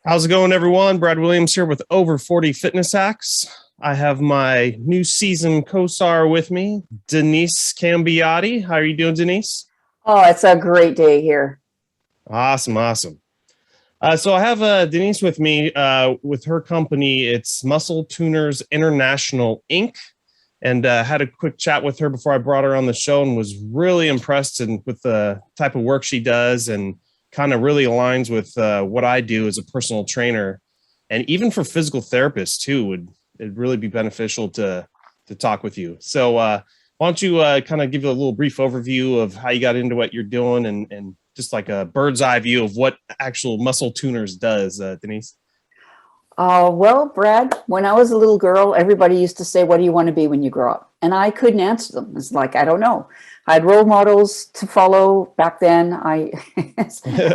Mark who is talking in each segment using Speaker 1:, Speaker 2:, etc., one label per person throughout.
Speaker 1: How's it going, everyone? Brad Williams here with Over 40 Fitness Hacks. I have my new season co-star with me, Denise Cambiotti. How are you doing, Denise?
Speaker 2: Oh, it's a great day here.
Speaker 1: Awesome, awesome. So I have Denise with me with her company. It's Muscle Tuners International Inc. And had a quick chat with her before I brought her on the show and was really impressed with the type of work she does and kind of really aligns with what I do as a personal trainer. And even for physical therapists too, would it really be beneficial to talk with you. So why don't you kind of give you a little brief overview of how you got into what you're doing and just like a bird's eye view of what actual Muscle Tuners does, Denise?
Speaker 2: Well, Brad, when I was a little girl, everybody used to say, "What do you want to be when you grow up?" And I couldn't answer them. It's like, I don't know. I had role models to follow back then. A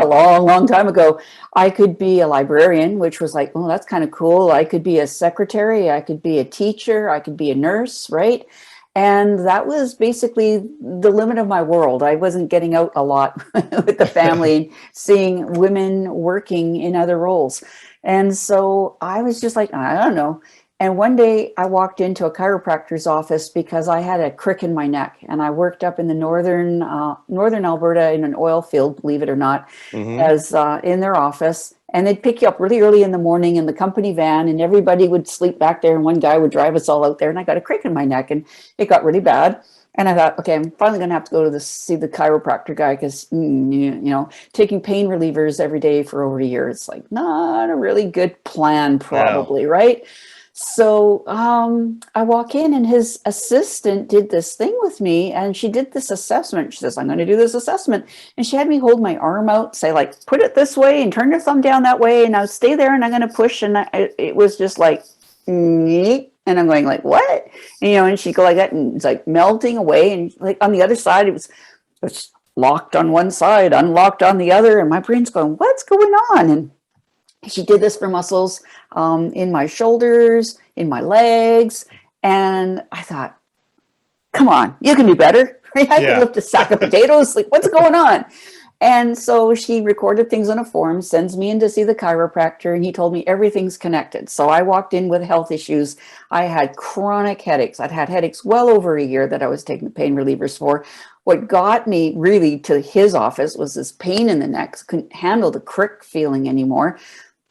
Speaker 2: long, long time ago, I could be a librarian, which was like, oh, that's kind of cool. I could be a secretary. I could be a teacher. I could be a nurse, right? And that was basically the limit of my world. I wasn't getting out a lot with the family and seeing women working in other roles. And so I was just like, I don't know. And one day I walked into a chiropractor's office because I had a crick in my neck, and I worked up in the northern Alberta in an oil field, believe it or not,
Speaker 1: Mm-hmm.
Speaker 2: as in their office. And they'd pick you up really early in the morning in the company van, and everybody would sleep back there, and one guy would drive us all out there. And I got a crick in my neck, and it got really bad. And I thought, okay, I'm finally going to have to go to see the chiropractor guy because, taking pain relievers every day for over a year, it's like not a really good plan,
Speaker 1: No.
Speaker 2: probably, right? So I walk in, and his assistant did this thing with me, and she did this assessment. She says, "I'm going to do this assessment." And she had me hold my arm out, say, like, put it this way and turn your thumb down that way. And now stay there, and I'm going to push. And it was just like, neat. And I'm going like, what? And she'd go like that, and it's like melting away. And like on the other side, it was locked on one side, unlocked on the other. And my brain's going, what's going on? And she did this for muscles in my shoulders, in my legs. And I thought, come on, you can do better. I can
Speaker 1: Yeah.
Speaker 2: lift a sack of potatoes. Like, what's going on? And so she recorded things on a form, sends me in to see the chiropractor, and he told me everything's connected. So I walked in with health issues. I had chronic headaches. I'd had headaches well over a year that I was taking pain relievers for. What got me really to his office was this pain in the neck. Couldn't handle the crick feeling anymore.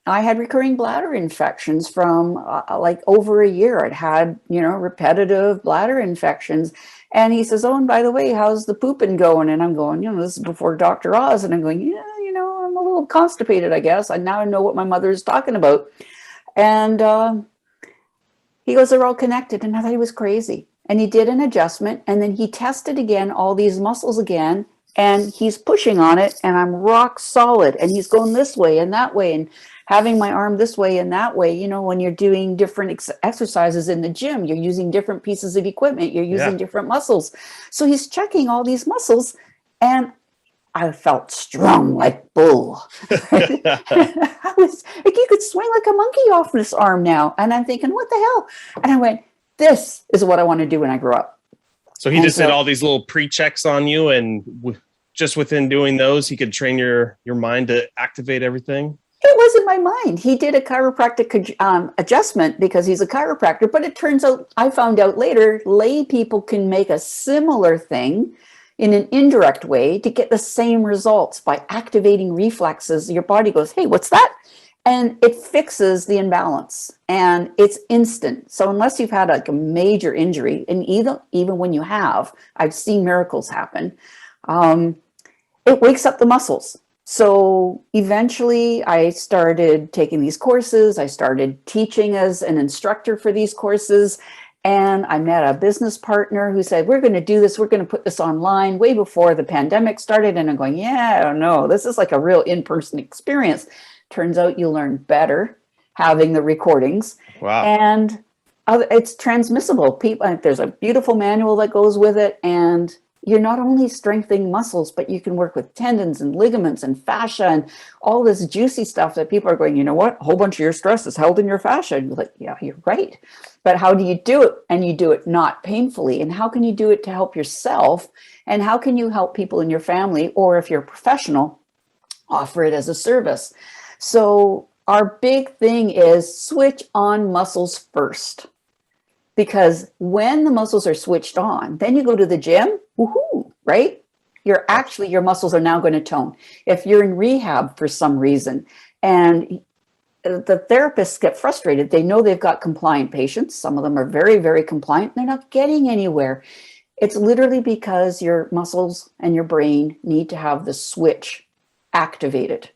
Speaker 2: I had recurring bladder infections from like over a year. I'd had, repetitive bladder infections. And he says, "Oh, and by the way, how's the pooping going?" And I'm going, this is before Dr. Oz. And I'm going, yeah, I'm a little constipated, I guess. I now know what my mother is talking about. And he goes, "They're all connected." And I thought he was crazy. And he did an adjustment. And then he tested again, all these muscles again. And he's pushing on it. And I'm rock solid. And he's going this way and that way. And having my arm this way and that way. When you're doing different exercises in the gym, you're using different pieces of equipment, you're using
Speaker 1: Yeah.
Speaker 2: different muscles. So he's checking all these muscles, and I felt strong like bull. I was like, you could swing like a monkey off this arm now. And I'm thinking, what the hell? And I went, this is what I want to do when I grow up.
Speaker 1: So he
Speaker 2: And
Speaker 1: just did
Speaker 2: so
Speaker 1: all these little pre-checks on you, and just within doing those, he could train your mind to activate everything.
Speaker 2: it was in my mind. He did a chiropractic adjustment because he's a chiropractor, but it turns out, I found out later, lay people can make a similar thing in an indirect way to get the same results by activating reflexes. Your body goes, "Hey, what's that?" And it fixes the imbalance, and it's instant. So unless you've had like a major injury, and even when you have, I've seen miracles happen. Um, it wakes up the muscles. So eventually I started taking these courses. I started teaching as an instructor for these courses. And I met a business partner who said, "We're going to do this. We're going to put this online," way before the pandemic started. And I'm going, yeah, I don't know. This is like a real in-person experience. Turns out you learn better having the recordings.
Speaker 1: Wow.
Speaker 2: And it's transmissible. People, there's a beautiful manual that goes with it. And you're not only strengthening muscles, but you can work with tendons and ligaments and fascia and all this juicy stuff that people are going, "You know what? A whole bunch of your stress is held in your fascia." And you're like, yeah, you're right. But how do you do it? And you do it not painfully. And how can you do it to help yourself? And how can you help people in your family? Or if you're a professional, offer it as a service. So Our big thing is switch on muscles first. Because when the muscles are switched on, then you go to the gym, woohoo, right? Your muscles are now going to tone. If you're in rehab for some reason, and the therapists get frustrated, they know they've got compliant patients. Some of them are very, very compliant. They're not getting anywhere. It's literally because your muscles and your brain need to have the switch activated.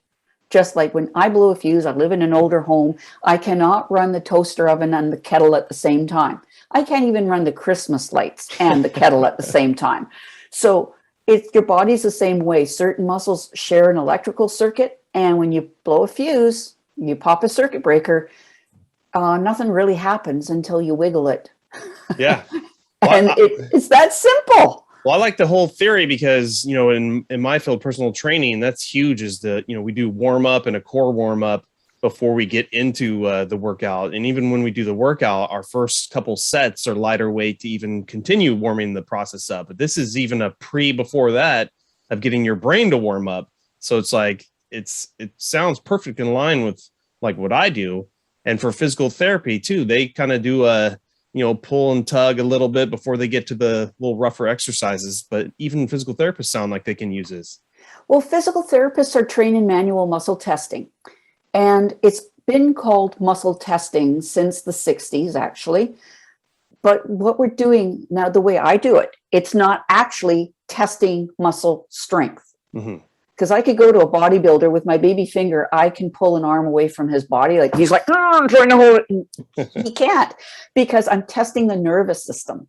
Speaker 2: Just like when I blow a fuse, I live in an older home, I cannot run the toaster oven and the kettle at the same time. I can't even run the Christmas lights and the kettle at the same time. So your body's the same way. Certain muscles share an electrical circuit, and when you blow a fuse, you pop a circuit breaker, nothing really happens until you wiggle it.
Speaker 1: Yeah.
Speaker 2: And it's that simple.
Speaker 1: Well, I like the whole theory because, in my field, personal training, that's huge is we do warm up and a core warm up before we get into the workout. And even when we do the workout, our first couple sets are lighter weight to even continue warming the process up. But this is even a before that of getting your brain to warm up. So it's like, it sounds perfect in line with like what I do. And for physical therapy too, they kind of do pull and tug a little bit before they get to the little rougher exercises. But even physical therapists sound like they can use this.
Speaker 2: Well, physical therapists are trained in manual muscle testing. And it's been called muscle testing since the 60s, actually. But what we're doing now, the way I do it, it's not actually testing muscle strength. Because I could go to a bodybuilder with my baby finger, I can pull an arm away from his body. Like he's like, I'm trying to hold it. He can't, because I'm testing the nervous system.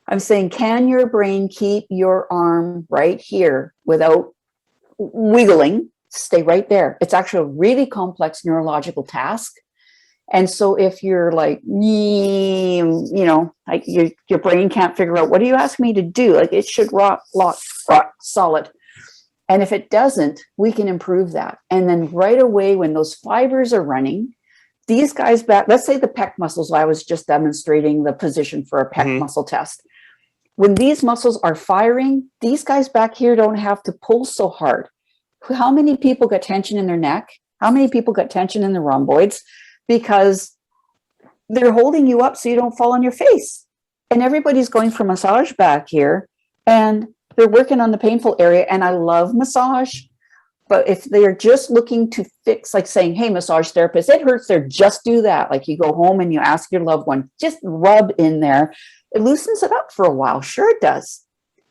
Speaker 2: I'm saying, can your brain keep your arm right here without wiggling? Stay right there. It's actually a really complex neurological task. And so if you're like, like your brain can't figure out, what do you ask me to do? Like it should rock solid. And if it doesn't, we can improve that. And then right away, when those fibers are running, these guys back, let's say the pec muscles, I was just demonstrating the position for a pec muscle test. When these muscles are firing, these guys back here don't have to pull so hard. How many people got tension in their neck? How many people got tension in the rhomboids? Because they're holding you up so you don't fall on your face. And everybody's going for massage back here, and they're working on the painful area. And I love massage, but if they're just looking to fix, like saying, hey, massage therapist, it hurts there, just do that. Like you go home and you ask your loved one, just rub in there. It loosens it up for a while. Sure it does.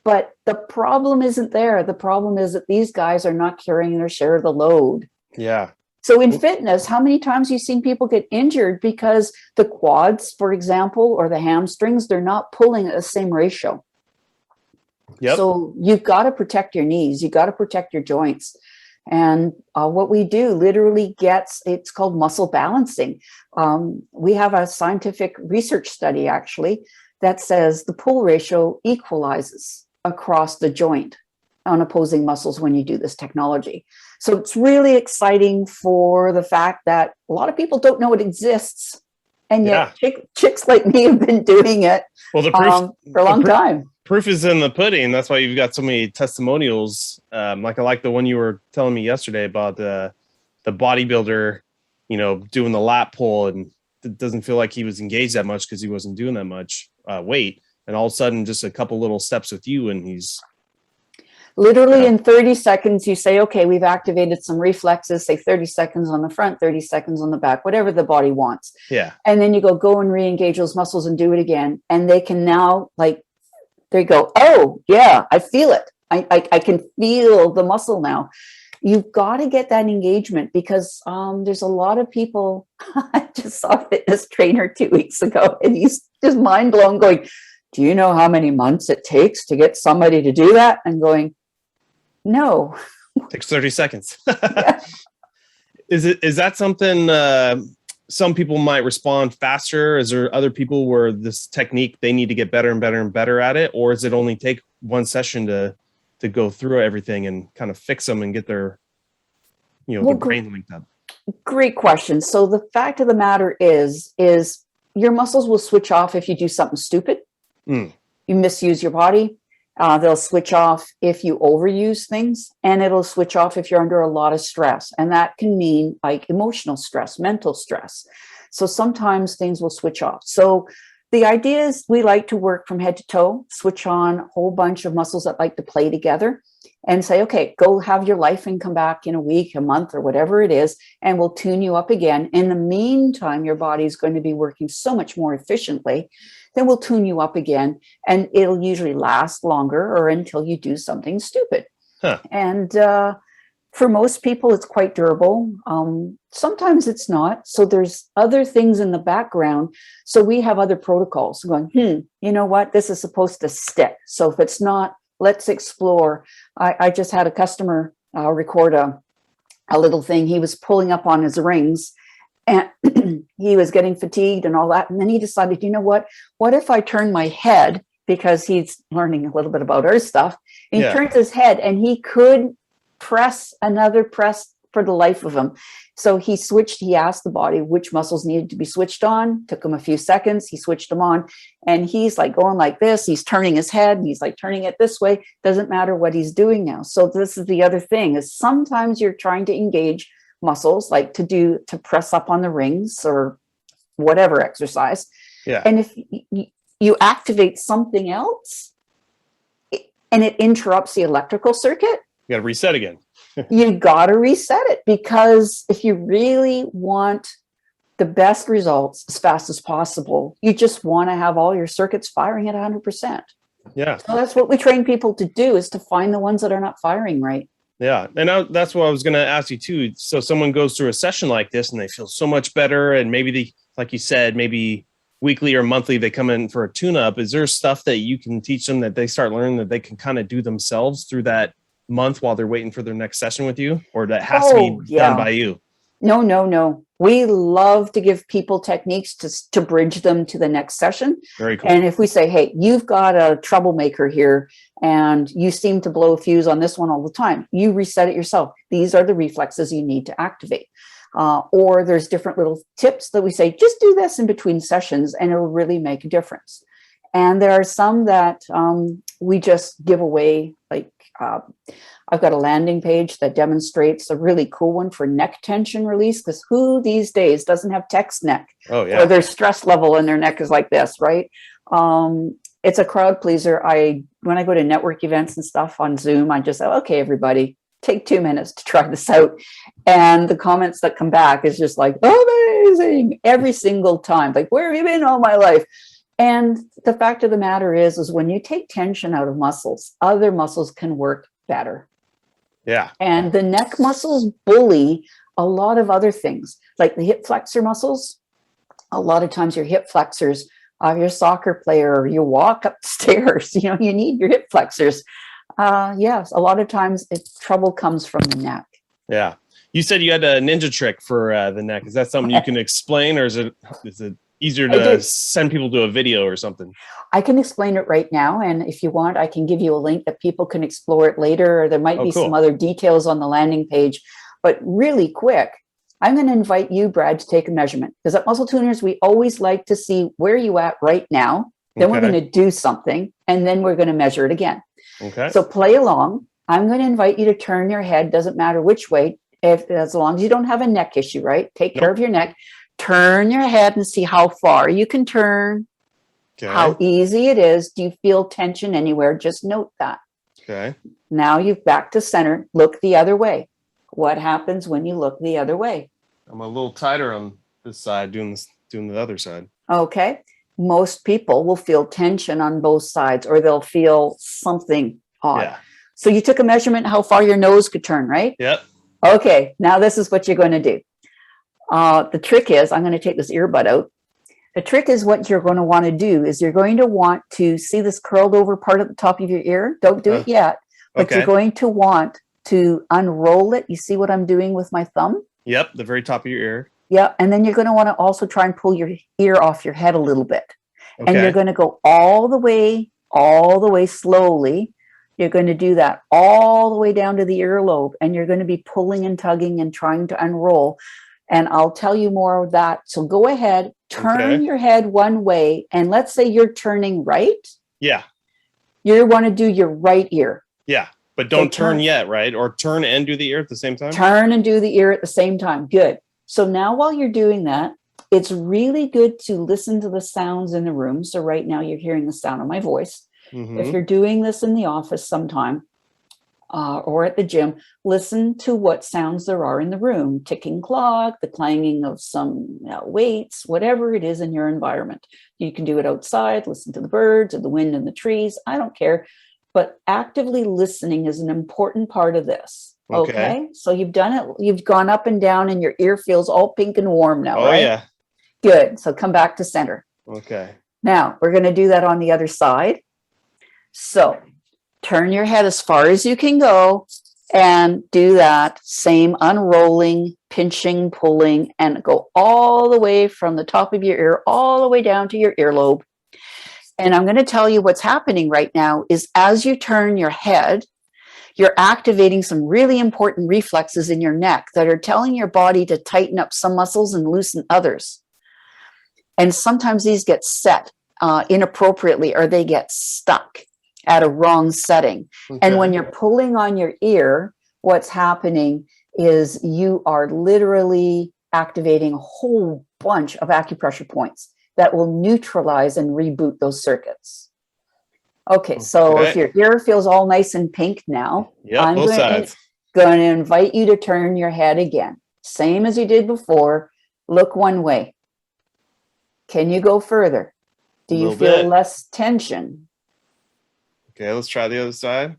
Speaker 2: But the problem isn't there. The problem is that these guys are not carrying their share of the load.
Speaker 1: Yeah.
Speaker 2: So in fitness, how many times have you seen people get injured because the quads, for example, or the hamstrings, they're not pulling at the same ratio. Yep. So you've got to protect your knees. You've got to protect your joints. And what we do literally it's called muscle balancing. We have a scientific research study actually that says the pull ratio equalizes across the joint on opposing muscles when you do this technology. So it's really exciting for the fact that a lot of people don't know it exists. And yet chicks like me have been doing it for a long time.
Speaker 1: Proof is in the pudding. That's why you've got so many testimonials. Like I like the one you were telling me yesterday about the bodybuilder, doing the lat pull, and it doesn't feel like he was engaged that much because he wasn't doing that much weight. And all of a sudden, just a couple little steps with you, and he's
Speaker 2: literally in 30 seconds. You say, okay, we've activated some reflexes. Say 30 seconds on the front, 30 seconds on the back, whatever the body wants.
Speaker 1: Yeah.
Speaker 2: And then you go and re-engage those muscles and do it again. And they can now they go, oh yeah, I feel it. I can feel the muscle now. You've got to get that engagement because there's a lot of people. I just saw a fitness trainer 2 weeks ago, and he's just mind blown going, do you know how many months it takes to get somebody to do that? And going, no.
Speaker 1: It takes 30 seconds. Yeah. Is that something some people might respond faster? Is there other people where this technique, they need to get better and better and better at it? Or does it only take one session to go through everything and kind of fix them and get their, their brain linked up?
Speaker 2: Great question. So the fact of the matter is your muscles will switch off if you do something stupid. You misuse your body. They'll switch off if you overuse things, and it'll switch off if you're under a lot of stress. And that can mean like emotional stress, mental stress. So sometimes things will switch off. So the idea is we like to work from head to toe, switch on a whole bunch of muscles that like to play together, and say, okay, go have your life and come back in a week, a month, or whatever it is, and we'll tune you up again. In the meantime, your body's going to be working so much more efficiently. Then we'll tune you up again, and it'll usually last longer or until you do something stupid.
Speaker 1: Huh.
Speaker 2: And for most people, it's quite durable. Sometimes it's not. So there's other things in the background. So we have other protocols going, you know what? This is supposed to stick. So if it's not, let's explore. I just had a customer record a little thing. He was pulling up on his rings, and he was getting fatigued and all that. And then he decided, you know what if I turn my head, because he's learning a little bit about our stuff, and he turns his head and he could press for the life of him. So he asked the body which muscles needed to be switched on. Took him a few seconds. He switched them on, and he's like going like this. He's turning his head. And he's like turning it this way. Doesn't matter what he's doing now. So this is the other thing, is sometimes you're trying to engage muscles, like to press up on the rings or whatever exercise.
Speaker 1: Yeah.
Speaker 2: And if you activate something else and it interrupts the electrical circuit,
Speaker 1: you got to reset again.
Speaker 2: you got to reset it, because if you really want the best results as fast as possible, you just want to have all your circuits firing at 100%.
Speaker 1: Yeah.
Speaker 2: So that's what we train people to do, is to find the ones that are not firing right.
Speaker 1: Yeah. And that's what I was going to ask you too. So someone goes through a session like this and they feel so much better. And maybe they, like you said, maybe weekly or monthly, they come in for a tune-up. Is there stuff that you can teach them that they start learning that they can kind of do themselves through that month while they're waiting for their next session with you, or that has to be done by you?
Speaker 2: No. We love to give people techniques to bridge them to the next session.
Speaker 1: Very cool.
Speaker 2: And if we say, hey, you've got a troublemaker here and you seem to blow a fuse on this one all the time, you reset it yourself. These are the reflexes you need to activate. Or there's different little tips that we say, just do this in between sessions and it'll really make a difference. And there are some that we just give away, like I've got a landing page that demonstrates a really cool one for neck tension release, because who these days doesn't have text neck?
Speaker 1: Oh, yeah.
Speaker 2: Or their stress level in their neck is like this, right? It's a crowd pleaser. When I go to network events and stuff on Zoom, I just say, okay, everybody, take 2 minutes to try this out. And the comments that come back is just like, amazing, every single time. Like, where have you been all my life? And the fact of the matter is when you take tension out of muscles, other muscles can work better.
Speaker 1: Yeah.
Speaker 2: And the neck muscles bully a lot of other things, like the hip flexor muscles. A lot of times your hip flexors, you're a soccer player, or you walk upstairs, you need your hip flexors. Yes, a lot of times trouble comes from the neck.
Speaker 1: Yeah. You said you had a ninja trick for the neck. Is that something you can explain, or is it easier to send people to a video or something?
Speaker 2: I can explain it right now. And if you want, I can give you a link that people can explore it later, or there might be some other details on the landing page. But really quick, I'm going to invite you, Brad, to take a measurement, because at Muscle Tuners, we always like to see where you at right now. Then we're going to do something, and then we're going to measure it again.
Speaker 1: Okay.
Speaker 2: So play along. I'm going to invite you to turn your head. Doesn't matter which way, as long as you don't have a neck issue, right? Take care of your neck. Turn your head and see how far you can turn, how easy it is. Do you feel tension anywhere? Just note that. Okay. Now you're back to center. Look the other way. What happens when you look the other way?
Speaker 1: I'm a little tighter on this side, doing the other side.
Speaker 2: Okay. Most people will feel tension on both sides, or they'll feel something odd. Yeah. So you took a measurement how far your nose could turn, right?
Speaker 1: Yep.
Speaker 2: Okay. Now this is what you're going to do. The trick is, I'm going to take this earbud out. The trick is, what you're going to want to do is you're going to want to see this curled over part at the top of your ear. Don't do it yet, but you're going to want to unroll it. You see what I'm doing with my thumb?
Speaker 1: Yep, the very top of your ear.
Speaker 2: Yeah, and then you're going to want to also try and pull your ear off your head a little bit. Okay. And you're going to go all the way slowly. You're going to do that all the way down to the earlobe, and you're going to be pulling and tugging and trying to unroll. And I'll tell you more of that. So go ahead, turn your head one way, and let's say you're turning right.
Speaker 1: Yeah.
Speaker 2: You want to do your right ear.
Speaker 1: Yeah, but don't turn yet, right? Or turn and do the ear at the same time?
Speaker 2: Turn and do the ear at the same time. Good. So now while you're doing that, it's really good to listen to the sounds in the room. So right now you're hearing the sound of my voice. If you're doing this in the office sometime or at the gym, listen to what sounds there are in the room. Ticking clock, the clanging of some weights, whatever it is in your environment. You can do it outside, listen to the birds or the wind in the trees. I don't care. But actively listening is an important part of this. Okay. So you've done it. You've gone up and down and your ear feels all pink and warm now, right?
Speaker 1: Yeah.
Speaker 2: Good. So come back to center.
Speaker 1: Okay.
Speaker 2: Now we're going to do that on the other side. So turn your head as far as you can go and do that same unrolling, pinching, pulling, and go all the way from the top of your ear, all the way down to your earlobe. And I'm going to tell you what's happening right now is as you turn your head, you're activating some really important reflexes in your neck that are telling your body to tighten up some muscles and loosen others. And sometimes these get set inappropriately or they get stuck at a wrong setting. Okay. And when you're pulling on your ear, what's happening is you are literally activating a whole bunch of acupressure points that will neutralize and reboot those circuits. Okay, so if your ear feels all nice and pink now, I'm going to invite you to turn your head again. Same as you did before. Look one way. Can you go further? Do you feel less tension?
Speaker 1: Okay, let's try the other side.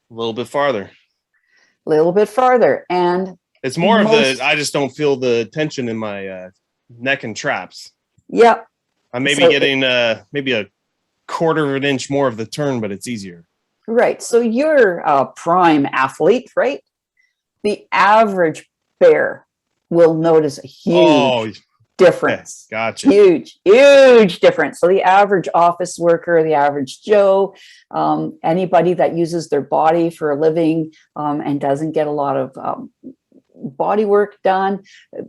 Speaker 1: A little bit farther.
Speaker 2: A little bit farther. And
Speaker 1: it's more of I just don't feel the tension in my neck and traps.
Speaker 2: Yep.
Speaker 1: I'm maybe getting maybe a quarter of an inch more of the turn, but it's easier.
Speaker 2: Right. So you're a prime athlete, right? The average bear will notice a huge difference.
Speaker 1: Okay. Gotcha.
Speaker 2: Huge difference. So the average office worker, the average Joe, anybody that uses their body for a living and doesn't get a lot of body work done,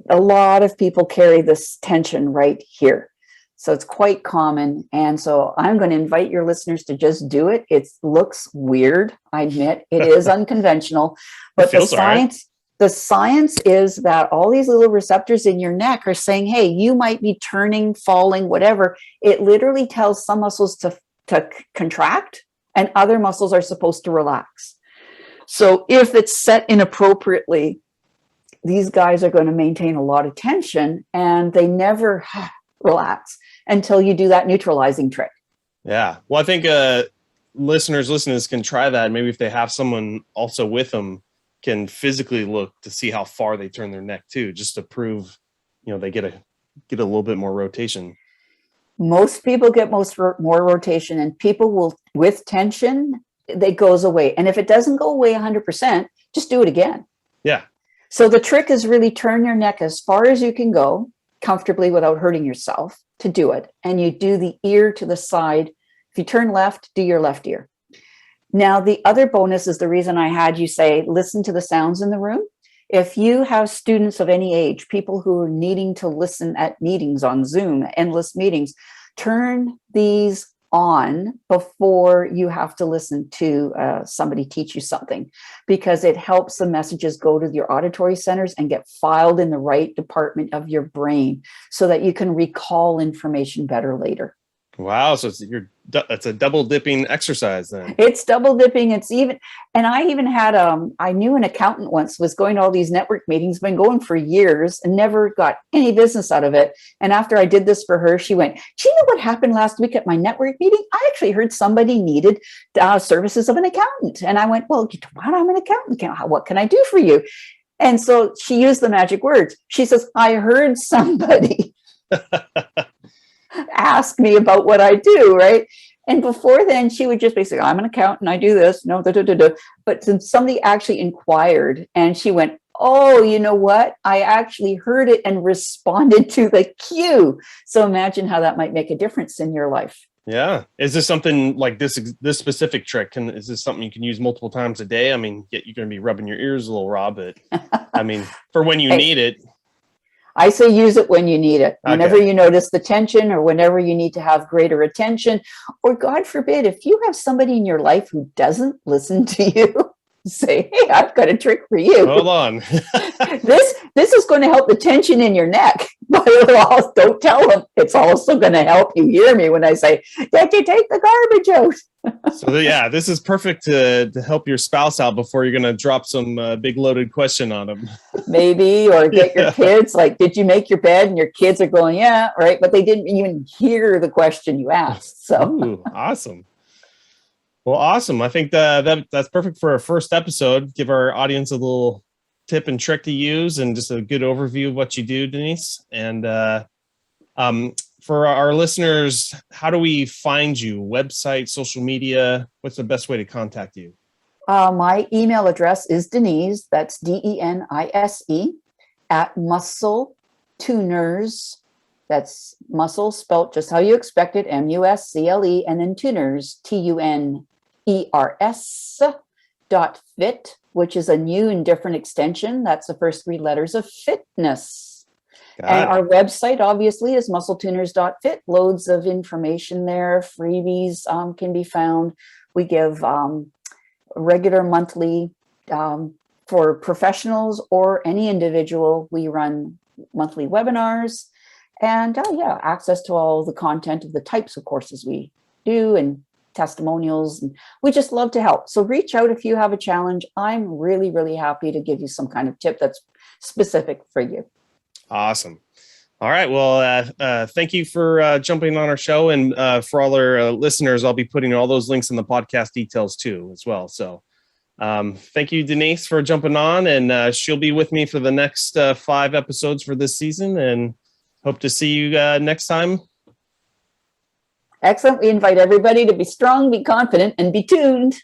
Speaker 2: a lot of people carry this tension right here. So it's quite common. And so I'm going to invite your listeners to just do it. It looks weird. I admit it is unconventional, but the science is that all these little receptors in your neck are saying, hey, you might be turning, falling, whatever. It literally tells some muscles to contract and other muscles are supposed to relax. So if it's set inappropriately, these guys are going to maintain a lot of tension and they never relax until you do that neutralizing trick.
Speaker 1: Yeah. Well, I think listeners can try that. Maybe if they have someone also with them, can physically look to see how far they turn their neck too, just to prove, they get a little bit more rotation.
Speaker 2: Most people get more rotation, and people will, with tension, it goes away. And if it doesn't go away 100%, just do it again.
Speaker 1: Yeah.
Speaker 2: So the trick is really turn your neck as far as you can go comfortably without hurting yourself to do it. And you do the ear to the side. If you turn left, do your left ear. Now, the other bonus is the reason I had you say, listen to the sounds in the room. If you have students of any age, people who are needing to listen at meetings on Zoom, endless meetings, turn these on before you have to listen to somebody teach you something, because it helps the messages go to your auditory centers and get filed in the right department of your brain so that you can recall information better later.
Speaker 1: Wow. So it's a double dipping exercise then.
Speaker 2: It's double dipping. And I even had, I knew an accountant once was going to all these network meetings, been going for years and never got any business out of it. And after I did this for her, she went, do you know what happened last week at my network meeting? I actually heard somebody needed services of an accountant. And I went, well, I'm an accountant. What can I do for you? And so she used the magic words. She says, I heard somebody ask me about what I do, right? And before then, she would just basically, I'm an accountant, I do this, no, But since somebody actually inquired and she went, oh, you know what? I actually heard it and responded to the cue. So imagine how that might make a difference in your life.
Speaker 1: Yeah. Is this something like this specific trick? Is this something you can use multiple times a day? I mean, you're going to be rubbing your ears a little raw, but I mean, for when you need it.
Speaker 2: I say use it when you need it. Whenever
Speaker 1: Okay.
Speaker 2: you notice the tension or whenever you need to have greater attention, or God forbid, if you have somebody in your life who doesn't listen to you, say, hey, I've got a trick for you.
Speaker 1: Hold on.
Speaker 2: This is going to help the tension in your neck, but don't tell them. It's also going to help you hear me when I say, did you take the garbage out?
Speaker 1: So yeah, this is perfect to help your spouse out before you're going to drop some big loaded question on them.
Speaker 2: Maybe, or get your
Speaker 1: Yeah.
Speaker 2: kids, like, did you make your bed? And your kids are going, yeah, right. But they didn't even hear the question you asked. So
Speaker 1: Ooh, awesome. Well, awesome. I think that's perfect for our first episode. Give our audience a little tip and trick to use and just a good overview of what you do, Denise. And for our listeners, how do we find you? Website, social media? What's the best way to contact you?
Speaker 2: my email address is Denise, that's DENISE, at Muscle Tuners. That's muscle spelt just how you expect it, MUSCLE, and then tuners, TUNERS.fit, which is a new and different extension. That's the first three letters of fitness. And our website, obviously, is muscletuners.fit. Loads of information there. Freebies can be found. We give regular monthly for professionals or any individual. We run monthly webinars. And access to all the content of the types of courses we do and testimonials. And we just love to help. So reach out if you have a challenge. I'm really, really happy to give you some kind of tip that's specific for you.
Speaker 1: Awesome. All right. Well, thank you for jumping on our show. And for all our listeners, I'll be putting all those links in the podcast details too, as well. So thank you, Denise, for jumping on. And she'll be with me for the next 5 episodes for this season. And hope to see you next time.
Speaker 2: Excellent. We invite everybody to be strong, be confident, and be tuned.